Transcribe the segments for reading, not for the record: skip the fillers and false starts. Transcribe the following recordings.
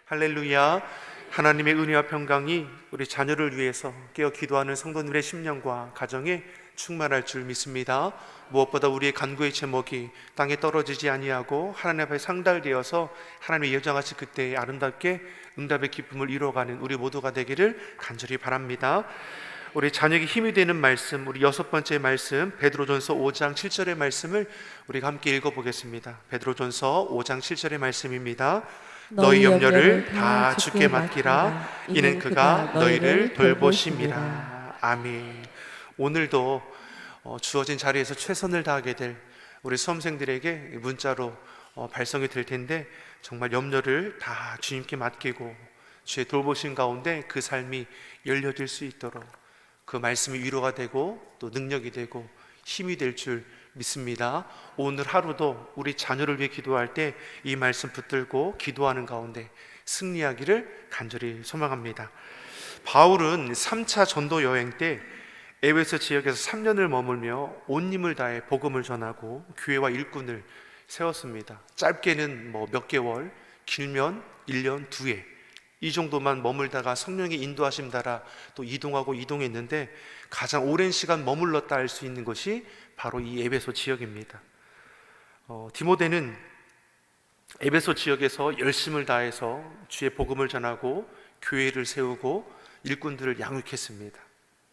할렐루야. 하나님의 은혜와 평강이 우리 자녀를 위해서 깨어 기도하는 성도님의 심령과 가정에 충만할 줄 믿습니다. 무엇보다 우리의 간구의 제목이 땅에 떨어지지 아니하고 하나님 앞에 상달되어서 하나님의 예정하신 그때에 아름답게 응답의 기쁨을 이루어가는 우리 모두가 되기를 간절히 바랍니다. 우리 자녀에게 힘이 되는 말씀, 우리 6번째 말씀 베드로전서 5장 7절의 말씀을 우리가 함께 읽어보겠습니다. 베드로전서 5장 7절의 말씀입니다. 너희 염려를 다 주께 맡기라. 이는 그가 너희를 돌보심이라. 아멘. 오늘도 주어진 자리에서 최선을 다하게 될 우리 수험생들에게 문자로 발송이 될 텐데, 정말 염려를 다 주님께 맡기고 주의 돌보심 가운데 그 삶이 열려질 수 있도록 그 말씀이 위로가 되고 또 능력이 되고 힘이 될 줄 믿습니다. 오늘 하루도 우리 자녀를 위해 기도할 때 이 말씀 붙들고 기도하는 가운데 승리하기를 간절히 소망합니다. 바울은 3차 전도 여행 때 에베소 지역에서 3년을 머물며 온 힘을 다해 복음을 전하고 교회와 일꾼을 세웠습니다. 짧게는 몇 개월, 길면 1년, 2해 이 정도만 머물다가 성령의 인도하심 따라 또 이동했는데, 가장 오랜 시간 머물렀다 할 수 있는 것이 바로 이 에베소 지역입니다. 디모데는 에베소 지역에서 열심을 다해서 주의 복음을 전하고 교회를 세우고 일꾼들을 양육했습니다.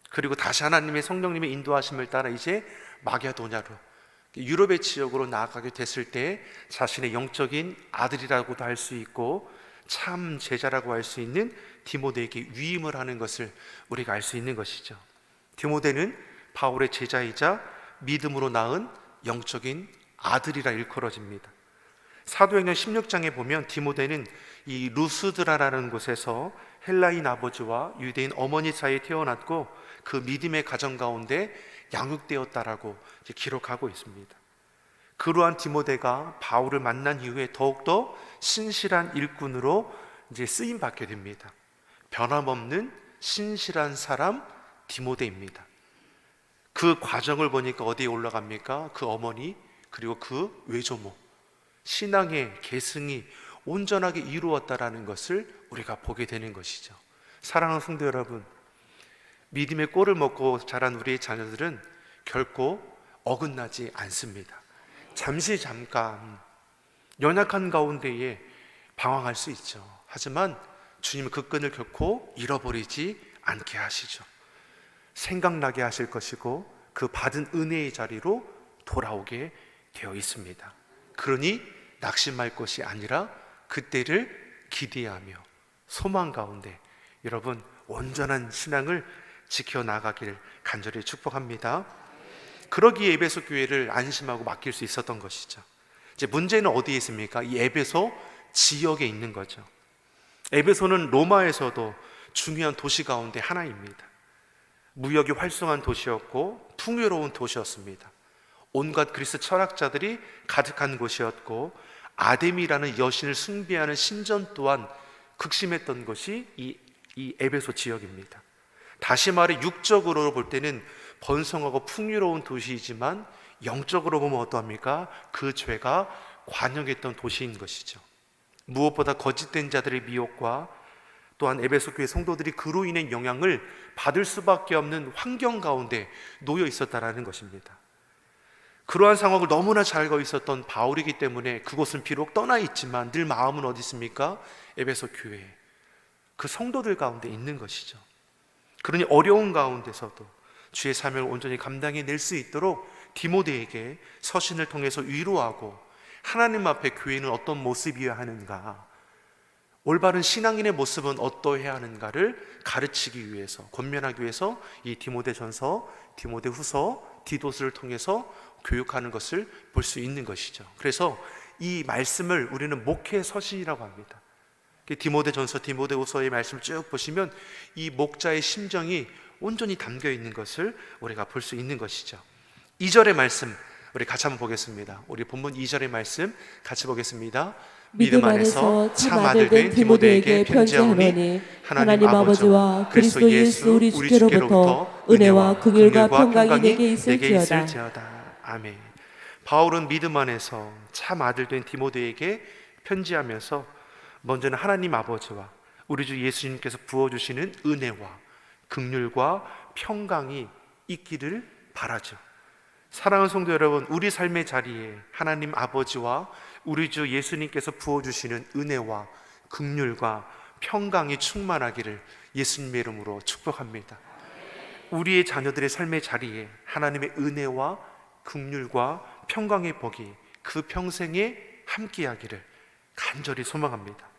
그리고 다시 하나님의 성령님의 인도하심을 따라 이제 마게도냐로, 유럽의 지역으로 나아가게 됐을 때 자신의 영적인 아들이라고도 할 수 있고 참 제자라고 할 수 있는 디모데에게 위임을 하는 것을 우리가 알 수 있는 것이죠. 디모데는 바울의 제자이자 믿음으로 낳은 영적인 아들이라 일컬어집니다. 사도행전 16장에 보면 디모데는 이 루스드라라는 곳에서 헬라인 아버지와 유대인 어머니 사이에 태어났고 그 믿음의 가정 가운데 양육되었다라고 기록하고 있습니다. 그러한 디모데가 바울을 만난 이후에 더욱더 신실한 일꾼으로 쓰임 받게 됩니다. 변함없는 신실한 사람 디모데입니다. 그 과정을 보니까 어디에 올라갑니까? 그 어머니 그리고 그 외조모, 신앙의 계승이 온전하게 이루었다라는 것을 우리가 보게 되는 것이죠. 사랑하는 성도 여러분, 믿음의 꼴을 먹고 자란 우리의 자녀들은 결코 어긋나지 않습니다. 잠깐 연약한 가운데에 방황할 수 있죠. 하지만 주님은 그 끈을 결코 잃어버리지 않게 하시죠. 생각나게 하실 것이고 그 받은 은혜의 자리로 돌아오게 되어 있습니다. 그러니 낙심할 것이 아니라 그때를 기대하며 소망 가운데 여러분 온전한 신앙을 지켜나가기를 간절히 축복합니다. 그러기에 에베소 교회를 안심하고 맡길 수 있었던 것이죠. 이제 문제는 어디에 있습니까? 이 에베소 지역에 있는 거죠. 에베소는 로마에서도 중요한 도시 가운데 하나입니다. 무역이 활성한 도시였고 풍요로운 도시였습니다. 온갖 그리스 철학자들이 가득한 곳이었고 아데미라는 여신을 숭배하는 신전 또한 극심했던 것이 이 에베소 지역입니다. 다시 말해 육적으로 볼 때는 번성하고 풍요로운 도시이지만 영적으로 보면 어떠합니까? 그 죄가 관영했던 도시인 것이죠. 무엇보다 거짓된 자들의 미혹과 또한 에베소 교회 성도들이 그로 인한 영향을 받을 수밖에 없는 환경 가운데 놓여 있었다라는 것입니다. 그러한 상황을 너무나 잘 알고 있었던 바울이기 때문에 그곳은 비록 떠나 있지만 늘 마음은 어디 있습니까? 에베소 교회, 그 성도들 가운데 있는 것이죠. 그러니 어려운 가운데서도 주의 사명을 온전히 감당해낼 수 있도록 디모데에게 서신을 통해서 위로하고 하나님 앞에 교회는 어떤 모습이어야 하는가, 올바른 신앙인의 모습은 어떠해야 하는가를 가르치기 위해서, 권면하기 위해서 이 디모데전서, 디모데후서, 디도스를 통해서 교육하는 것을 볼 수 있는 것이죠. 그래서 이 말씀을 우리는 목회 서신이라고 합니다. 디모데전서, 디모데후서의 말씀을 쭉 보시면 이 목자의 심정이 온전히 담겨 있는 것을 우리가 볼 수 있는 것이죠. 2절의 말씀 우리 같이 한번 보겠습니다. 우리 본문 2절의 말씀 같이 보겠습니다. 믿음 안에서 참 아들 된 디모데에게 편지하노니 하나님 아버지와 그리스도 예수 우리 주께로부터 은혜와 긍휼과 평강이 내게 있을지어다. 아멘. 바울은 믿음 안에서 참 아들 된 디모데에게 편지하면서 먼저는 하나님 아버지와 우리 주 예수님께서 부어주시는 은혜와 긍휼과 평강이 있기를 바라죠. 사랑하는 성도 여러분, 우리 삶의 자리에 하나님 아버지와 우리 주 예수님께서 부어주시는 은혜와 긍휼과 평강이 충만하기를 예수님의 이름으로 축복합니다. 우리의 자녀들의 삶의 자리에 하나님의 은혜와 긍휼과 평강의 복이 그 평생에 함께하기를 간절히 소망합니다.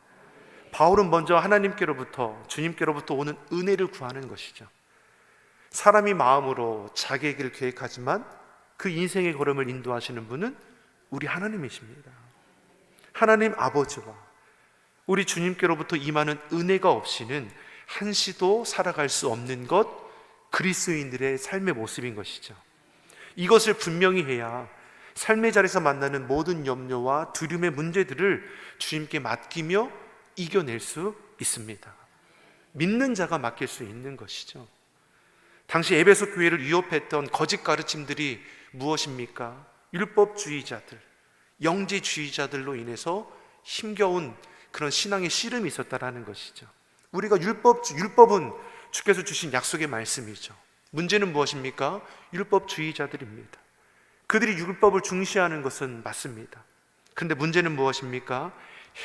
바울은 먼저 하나님께로부터, 주님께로부터 오는 은혜를 구하는 것이죠. 사람이 마음으로 자기의 길을 계획하지만 그 인생의 걸음을 인도하시는 분은 우리 하나님이십니다. 하나님 아버지와 우리 주님께로부터 임하는 은혜가 없이는 한시도 살아갈 수 없는 것, 그리스도인들의 삶의 모습인 것이죠. 이것을 분명히 해야 삶의 자리에서 만나는 모든 염려와 두려움의 문제들을 주님께 맡기며 이겨낼 수 있습니다. 믿는 자가 맡길 수 있는 것이죠. 당시 에베소 교회를 위협했던 거짓 가르침들이 무엇입니까? 율법주의자들, 영지주의자들로 인해서 힘겨운 그런 신앙의 씨름이 있었다라는 것이죠. 우리가 율법은 주께서 주신 약속의 말씀이죠. 문제는 무엇입니까? 율법주의자들입니다. 그들이 율법을 중시하는 것은 맞습니다. 그런데 문제는 무엇입니까?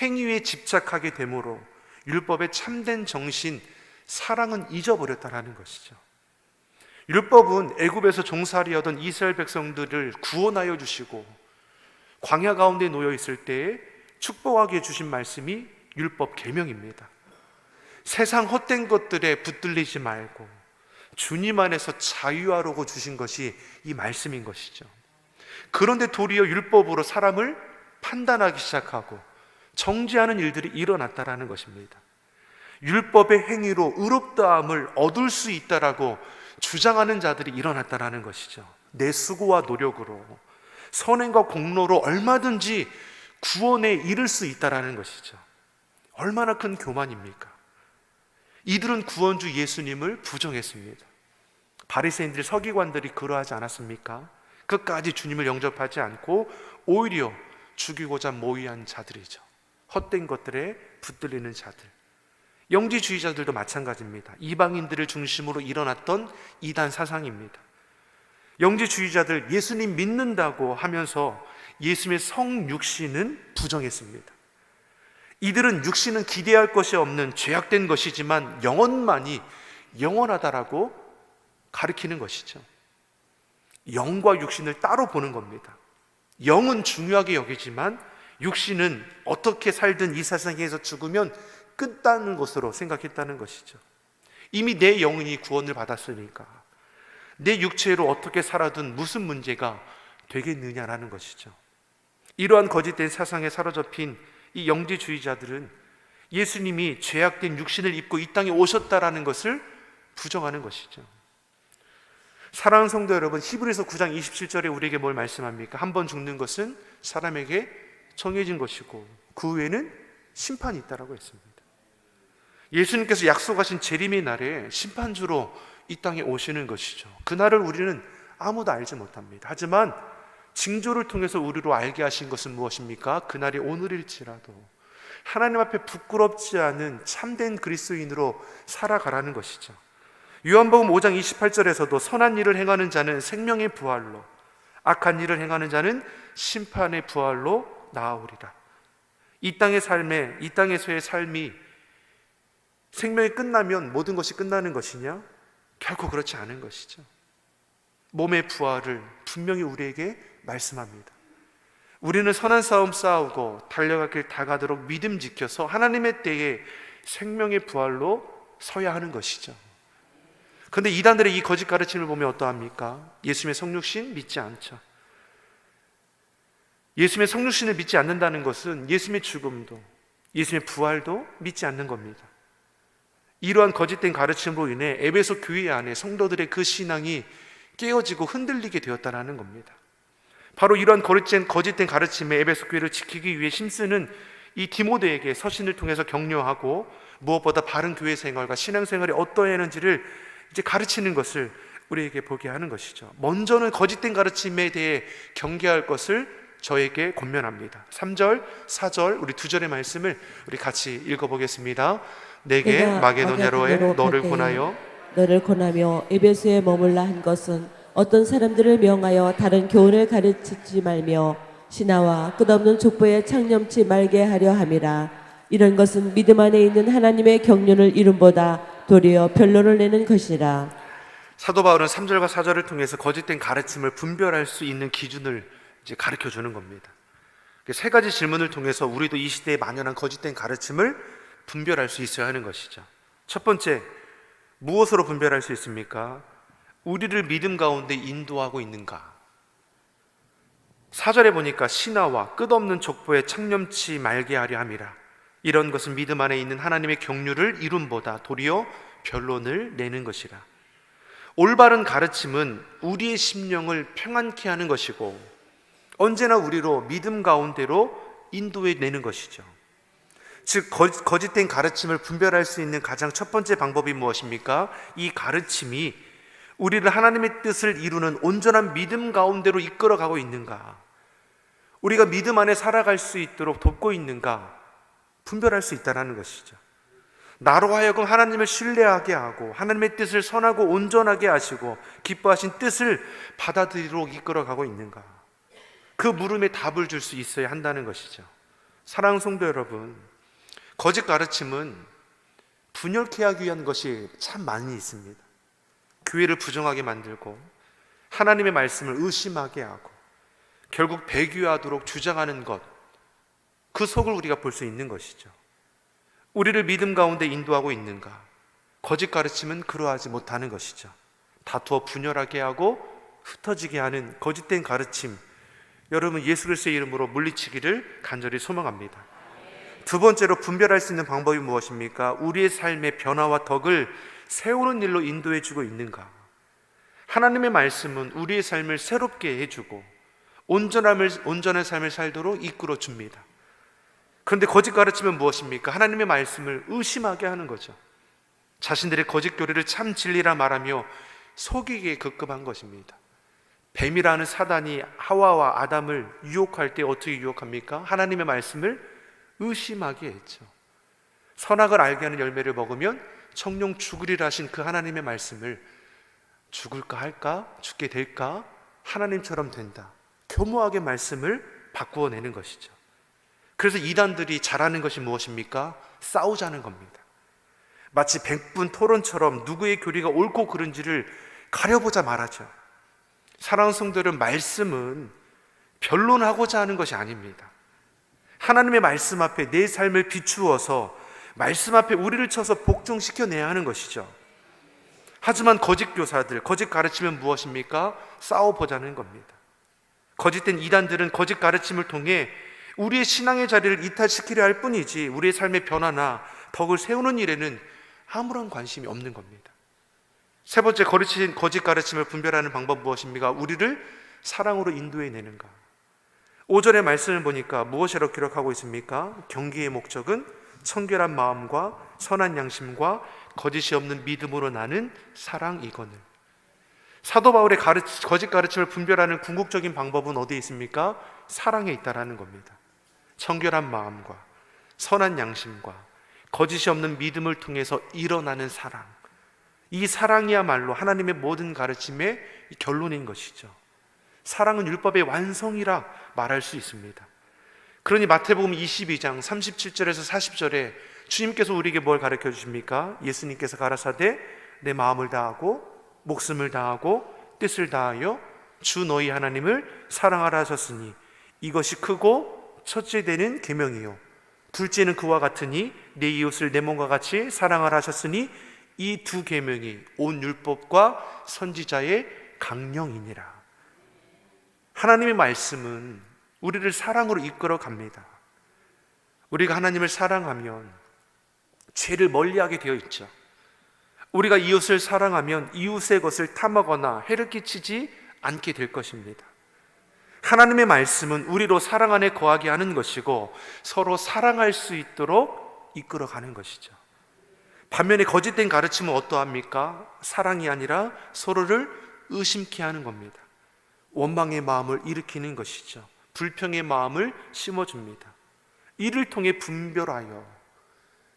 행위에 집착하게 되므로 율법의 참된 정신, 사랑은 잊어버렸다라는 것이죠. 율법은 애굽에서 종살이 하던 이스라엘 백성들을 구원하여 주시고 광야 가운데 놓여 있을 때에 축복하게 주신 말씀이 율법 계명입니다. 세상 헛된 것들에 붙들리지 말고 주님 안에서 자유하라고 주신 것이 이 말씀인 것이죠. 그런데 도리어 율법으로 사람을 판단하기 시작하고 정죄하는 일들이 일어났다라는 것입니다. 율법의 행위로 의롭다함을 얻을 수 있다라고 주장하는 자들이 일어났다라는 것이죠. 내 수고와 노력으로, 선행과 공로로 얼마든지 구원에 이를 수 있다라는 것이죠. 얼마나 큰 교만입니까? 이들은 구원주 예수님을 부정했습니다. 바리새인들, 서기관들이 그러하지 않았습니까? 끝까지 주님을 영접하지 않고 오히려 죽이고자 모의한 자들이죠. 헛된 것들에 붙들리는 자들. 영지주의자들도 마찬가지입니다. 이방인들을 중심으로 일어났던 이단 사상입니다. 영지주의자들, 예수님 믿는다고 하면서 예수님의 성육신은 부정했습니다. 이들은 육신은 기대할 것이 없는 죄악된 것이지만 영혼만이 영원하다라고 가르치는 것이죠. 영과 육신을 따로 보는 겁니다. 영은 중요하게 여기지만 육신은 어떻게 살든 이 세상에서 죽으면 끝나는 것으로 생각했다는 것이죠. 이미 내 영혼이 구원을 받았으니까 내 육체로 어떻게 살아든 무슨 문제가 되겠느냐라는 것이죠. 이러한 거짓된 사상에 사로잡힌 이 영지주의자들은 예수님이 죄악된 육신을 입고 이 땅에 오셨다라는 것을 부정하는 것이죠. 사랑하는 성도 여러분, 히브리서 9장 27절에 우리에게 뭘 말씀합니까? 한 번 죽는 것은 사람에게 정해진 것이고 그 후에는 심판이 있다라고 했습니다. 예수님께서 약속하신 재림의 날에 심판주로 이 땅에 오시는 것이죠. 그날을 우리는 아무도 알지 못합니다. 하지만 징조를 통해서 우리로 알게 하신 것은 무엇입니까? 그날이 오늘일지라도 하나님 앞에 부끄럽지 않은 참된 그리스도인으로 살아가라는 것이죠. 요한복음 5장 28절에서도 선한 일을 행하는 자는 생명의 부활로, 악한 일을 행하는 자는 심판의 부활로 나아오리라. 이 땅에서의 삶이 생명이 끝나면 모든 것이 끝나는 것이냐? 결코 그렇지 않은 것이죠. 몸의 부활을 분명히 우리에게 말씀합니다. 우리는 선한 싸움 싸우고 달려갈 길 다 가도록 믿음 지켜서 하나님의 때에 생명의 부활로 서야 하는 것이죠. 그런데 이단들의 이 거짓 가르침을 보면 어떠합니까? 예수님의 성육신 믿지 않죠. 예수님의 성육신을 믿지 않는다는 것은 예수님의 죽음도, 예수님의 부활도 믿지 않는 겁니다. 이러한 거짓된 가르침으로 인해 에베소 교회 안에 성도들의 그 신앙이 깨어지고 흔들리게 되었다는 겁니다. 바로 이러한 거짓된 가르침에 에베소 교회를 지키기 위해 힘쓰는 이 디모데에게 서신을 통해서 격려하고 무엇보다 바른 교회 생활과 신앙생활이 어떠해야 하는지를 이제 가르치는 것을 우리에게 보게 하는 것이죠. 먼저는 거짓된 가르침에 대해 경계할 것을 저에게 권면합니다. 3절, 4절 우리 두 절의 말씀을 우리 같이 읽어보겠습니다. 내게 마게도냐로에 너를 권하여 에베소에 머물라 한 것은 어떤 사람들을 명하여 다른 교훈을 가르치지 말며 신하와 끝없는 족보에 창념치 말게 하려 함이라. 이런 것은 믿음 안에 있는 하나님의 경륜을 이름보다 도리어 변론을 내는 것이라. 사도 바울은 3절과 4절을 통해서 거짓된 가르침을 분별할 수 있는 기준을 이제 가르쳐 주는 겁니다. 세 가지 질문을 통해서 우리도 이 시대에 만연한 거짓된 가르침을 분별할 수 있어야 하는 것이죠. 첫 번째, 무엇으로 분별할 수 있습니까? 우리를 믿음 가운데 인도하고 있는가? 4절에 보니까 신하와 끝없는 족보에 창념치 말게 하려 함이라. 이런 것은 믿음 안에 있는 하나님의 경륜을 이룸보다 도리어 변론을 내는 것이라. 올바른 가르침은 우리의 심령을 평안케 하는 것이고 언제나 우리로 믿음 가운데로 인도해 내는 것이죠. 즉 거짓된 가르침을 분별할 수 있는 가장 첫 번째 방법이 무엇입니까? 이 가르침이 우리를 하나님의 뜻을 이루는 온전한 믿음 가운데로 이끌어가고 있는가, 우리가 믿음 안에 살아갈 수 있도록 돕고 있는가 분별할 수 있다는 것이죠. 나로 하여금 하나님을 신뢰하게 하고 하나님의 뜻을 선하고 온전하게 하시고 기뻐하신 뜻을 받아들이도록 이끌어가고 있는가, 그 물음에 답을 줄 수 있어야 한다는 것이죠. 사랑하는 성도 여러분, 거짓 가르침은 분열케 하기 위한 것이 참 많이 있습니다. 교회를 부정하게 만들고 하나님의 말씀을 의심하게 하고 결국 배교하도록 주장하는 것, 그 속을 우리가 볼 수 있는 것이죠. 우리를 믿음 가운데 인도하고 있는가? 거짓 가르침은 그러하지 못하는 것이죠. 다투어 분열하게 하고 흩어지게 하는 거짓된 가르침, 여러분 예수 그리스도의 이름으로 물리치기를 간절히 소망합니다. 두 번째로 분별할 수 있는 방법이 무엇입니까? 우리의 삶의 변화와 덕을 세우는 일로 인도해 주고 있는가? 하나님의 말씀은 우리의 삶을 새롭게 해주고 온전한 삶을 살도록 이끌어 줍니다. 그런데 거짓 가르침은 무엇입니까? 하나님의 말씀을 의심하게 하는 거죠. 자신들의 거짓 교리를 참 진리라 말하며 속이기에 급급한 것입니다. 뱀이라는 사단이 하와와 아담을 유혹할 때 어떻게 유혹합니까? 하나님의 말씀을 의심하게 했죠. 선악을 알게 하는 열매를 먹으면 청룡 죽으리라 하신 그 하나님의 말씀을 죽을까 할까? 죽게 될까? 하나님처럼 된다, 교모하게 말씀을 바꾸어내는 것이죠. 그래서 이단들이 잘하는 것이 무엇입니까? 싸우자는 겁니다. 마치 백분 토론처럼 누구의 교리가 옳고 그른지를 가려보자 말하죠. 사랑하는 성도들은 말씀은 변론하고자 하는 것이 아닙니다. 하나님의 말씀 앞에 내 삶을 비추어서 말씀 앞에 우리를 쳐서 복종시켜내야 하는 것이죠. 하지만 거짓 교사들, 거짓 가르침은 무엇입니까? 싸워보자는 겁니다. 거짓된 이단들은 거짓 가르침을 통해 우리의 신앙의 자리를 이탈시키려 할 뿐이지 우리의 삶의 변화나 덕을 세우는 일에는 아무런 관심이 없는 겁니다. 세 번째, 거짓 가르침을 분별하는 방법 무엇입니까? 우리를 사랑으로 인도해내는가. 5절의 말씀을 보니까 무엇이라고 기록하고 있습니까? 경계의 목적은 청결한 마음과 선한 양심과 거짓이 없는 믿음으로 나는 사랑이거늘. 사도 바울의 거짓 가르침을 분별하는 궁극적인 방법은 어디에 있습니까? 사랑에 있다라는 겁니다. 청결한 마음과 선한 양심과 거짓이 없는 믿음을 통해서 일어나는 사랑, 이 사랑이야말로 하나님의 모든 가르침의 결론인 것이죠. 사랑은 율법의 완성이라 말할 수 있습니다. 그러니 마태복음 22장 37절에서 40절에 주님께서 우리에게 뭘 가르쳐 주십니까? 예수님께서 가라사대 내 마음을 다하고 목숨을 다하고 뜻을 다하여 주 너희 하나님을 사랑하라 하셨으니 이것이 크고 첫째 되는 계명이요 둘째는 그와 같으니 내 이웃을 내 몸과 같이 사랑하라 하셨으니 이 두 계명이 온 율법과 선지자의 강령이니라. 하나님의 말씀은 우리를 사랑으로 이끌어 갑니다. 우리가 하나님을 사랑하면 죄를 멀리하게 되어 있죠. 우리가 이웃을 사랑하면 이웃의 것을 탐하거나 해를 끼치지 않게 될 것입니다. 하나님의 말씀은 우리로 사랑 안에 거하게 하는 것이고 서로 사랑할 수 있도록 이끌어가는 것이죠. 반면에 거짓된 가르침은 어떠합니까? 사랑이 아니라 서로를 의심케 하는 겁니다. 원망의 마음을 일으키는 것이죠. 불평의 마음을 심어줍니다. 이를 통해 분별하여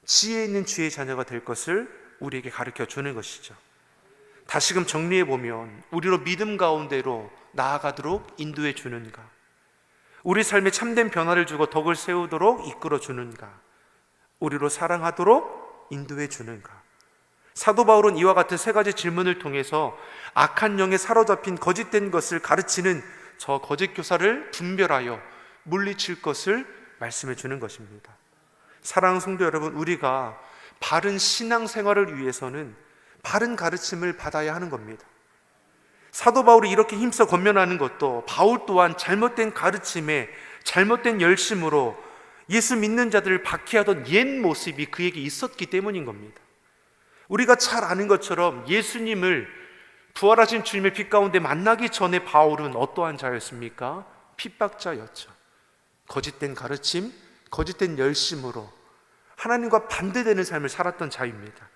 지혜 있는 주의 자녀가 될 것을 우리에게 가르쳐 주는 것이죠. 다시금 정리해 보면 우리로 믿음 가운데로 나아가도록 인도해 주는가, 우리 삶에 참된 변화를 주고 덕을 세우도록 이끌어 주는가, 우리로 사랑하도록 인도해 주는가. 사도 바울은 이와 같은 세 가지 질문을 통해서 악한 영에 사로잡힌 거짓된 것을 가르치는 저 거짓 교사를 분별하여 물리칠 것을 말씀해 주는 것입니다. 사랑하는 성도 여러분, 우리가 바른 신앙생활을 위해서는 바른 가르침을 받아야 하는 겁니다. 사도 바울이 이렇게 힘써 권면하는 것도 바울 또한 잘못된 가르침에 잘못된 열심으로 예수 믿는 자들을 박해하던 옛 모습이 그에게 있었기 때문인 겁니다. 우리가 잘 아는 것처럼 예수님을, 부활하신 주님의 빛 가운데 만나기 전에 바울은 어떠한 자였습니까? 핍박자였죠. 거짓된 가르침, 거짓된 열심으로 하나님과 반대되는 삶을 살았던 자입니다.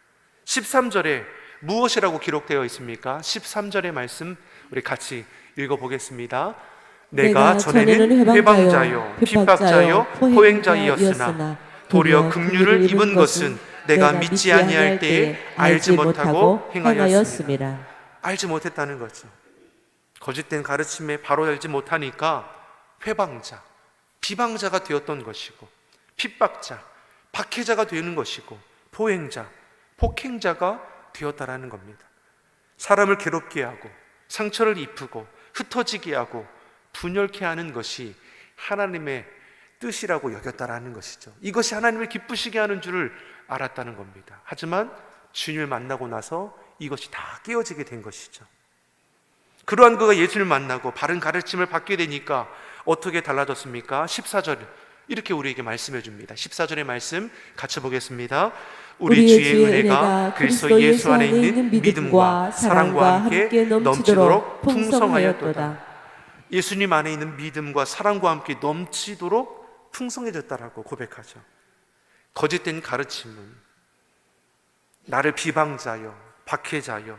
13절에 무엇이라고 기록되어 있습니까? 13절의 말씀 우리 같이 읽어보겠습니다. 내가 전에는 회방자요 핍박자요 포행자이었으나 도리어 긍휼을 입은 것은 내가 믿지 아니할 때에 알지 못하고 행하였습니다. 알지 못했다는 거죠. 거짓된 가르침에 바로 알지 못하니까 회방자, 비방자가 되었던 것이고, 핍박자, 박해자가 되는 것이고, 포행자, 폭행자가 되었다라는 겁니다. 사람을 괴롭게 하고 상처를 입히고 흩어지게 하고 분열케 하는 것이 하나님의 뜻이라고 여겼다라는 것이죠. 이것이 하나님을 기쁘시게 하는 줄을 알았다는 겁니다. 하지만 주님을 만나고 나서 이것이 다 깨어지게 된 것이죠. 그러한 그가 예수를 만나고 바른 가르침을 받게 되니까 어떻게 달라졌습니까? 14절 이렇게 우리에게 말씀해 줍니다. 14절의 말씀 같이 보겠습니다. 우리 주의 은혜가 그리스도 예수 안에 있는 믿음과 사랑과 함께 넘치도록 풍성하였도다. 예수님 안에 있는 믿음과 사랑과 함께 넘치도록 풍성해졌다라고 고백하죠. 거짓된 가르침은 나를 비방자요, 박해자요,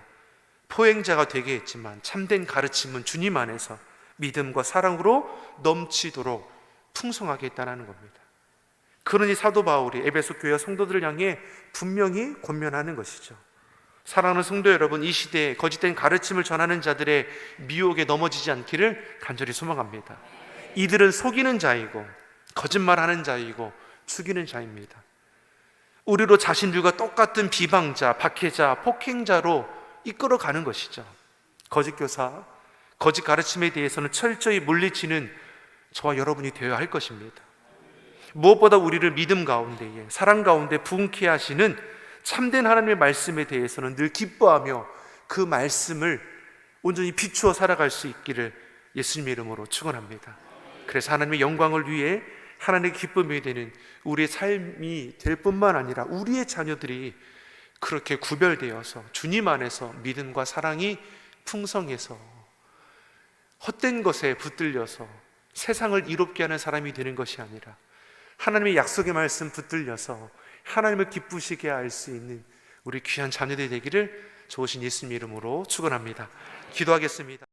포행자가 되게 했지만 참된 가르침은 주님 안에서 믿음과 사랑으로 넘치도록 풍성하게 했다는 겁니다. 그러니 사도 바울이 에베소 교회 성도들을 향해 분명히 권면하는 것이죠. 사랑하는 성도 여러분, 이 시대에 거짓된 가르침을 전하는 자들의 미혹에 넘어지지 않기를 간절히 소망합니다. 이들은 속이는 자이고 거짓말하는 자이고 죽이는 자입니다. 우리로 자신들과 똑같은 비방자, 박해자, 폭행자로 이끌어가는 것이죠. 거짓 교사, 거짓 가르침에 대해서는 철저히 물리치는 저와 여러분이 되어야 할 것입니다. 무엇보다 우리를 믿음 가운데에, 사랑 가운데 부흥케 하시는 참된 하나님의 말씀에 대해서는 늘 기뻐하며 그 말씀을 온전히 비추어 살아갈 수 있기를 예수님의 이름으로 축원합니다. 그래서 하나님의 영광을 위해 하나님의 기쁨이 되는 우리의 삶이 될 뿐만 아니라 우리의 자녀들이 그렇게 구별되어서 주님 안에서 믿음과 사랑이 풍성해서 헛된 것에 붙들려서 세상을 이롭게 하는 사람이 되는 것이 아니라 하나님의 약속의 말씀 붙들려서 하나님을 기쁘시게 할 수 있는 우리 귀한 자녀들이 되기를 좋으신 예수님 이름으로 축원합니다. 기도하겠습니다.